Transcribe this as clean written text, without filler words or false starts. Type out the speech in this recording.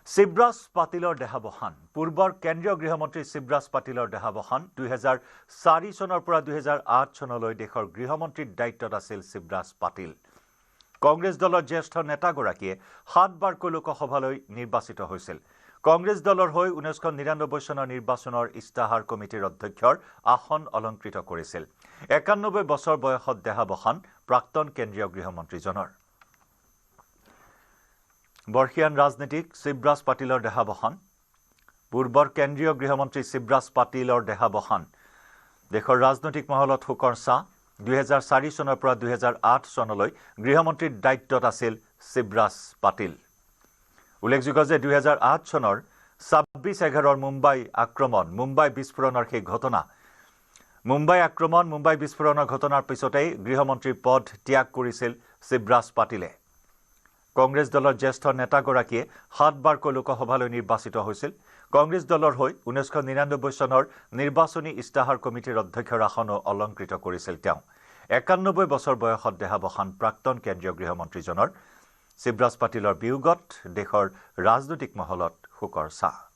শিৱৰাজ পাটিলৰ দেহাৱসান পূৰ্বৰ কেন্দ্ৰীয় গৃহমন্ত্ৰী শিৱৰাজ পাটিলৰ দেহাৱসান 2004 চনৰ পৰা 2008 চনলৈ দেশৰ গৃহমন্ত্ৰীৰ দায়িত্বত আছিল শিৱৰাজ পাটিল কংগ্ৰেছ দলৰ জ্যেষ্ঠ নেতাগৰাকীয়ে 7বাৰকৈ লোকসভালৈ নিৰ্বাচিত হৈছিল কংগ্ৰেছ দলৰ হৈ 1999 চনৰ নিৰ্বাচনৰ ইস্তাহাৰ কমিটিৰ অধ্যক্ষৰ আসন অলংকৃত কৰিছিল 91 বছৰ বয়সত দেহাৱসান প্ৰাক্তন কেন্দ্ৰীয় গৃহমন্ত্ৰীজনৰ বৰ্ষীয়ান ৰাজনীতিক শিৱৰাজ পাটিলৰ দেহাৱসান পূৰ্বৰ কেন্দ্ৰীয় গৃহমন্ত্ৰী শিৱৰাজ পাটিলৰ দেহাৱসান দেশৰ ৰাজনৈতিক মহলত শোকৰ ছাঁ 2004 চনৰ পৰা 2008 চনলৈ গৃহমন্ত্ৰীৰ দায়িত্বত আছিল শিৱৰাজ পাটিল উল্লেখযোগ্য যে 2008 চনৰ 26/11 মুম্বাই আক্ৰমণ মুম্বাই বিস্ফোৰণৰ সেই ঘটনা মুম্বাই আক্ৰমণ মুম্বাই বিস্ফোৰণৰ ঘটনাৰ পিছতেই গৃহমন্ত্ৰীৰ পদ ত্যাগ কৰিছিল শিৱৰাজ পাটিলে কংগ্ৰেছ দলৰ জ্যেষ্ঠ নেতাগৰাকীয়ে 7বাৰকৈ লোকসভালৈ নিৰ্বাচিত হৈছিল কংগ্ৰেছ দলৰ হৈ 1999 চনৰ নিৰ্বাচনী ইস্তাহাৰ কমিটিৰ অধ্যক্ষৰ আসন অলংকৃত কৰিছিল তেওঁ 91 বছৰ বয়সত দেহাৱসান প্ৰাক্তন কেন্দ্ৰীয় গৃহমন্ত্ৰীজনৰ শিৱৰাজ পাটিলৰ বিয়োগত দেশৰ ৰাজনৈতিক মহলত শোকৰ ছাঁ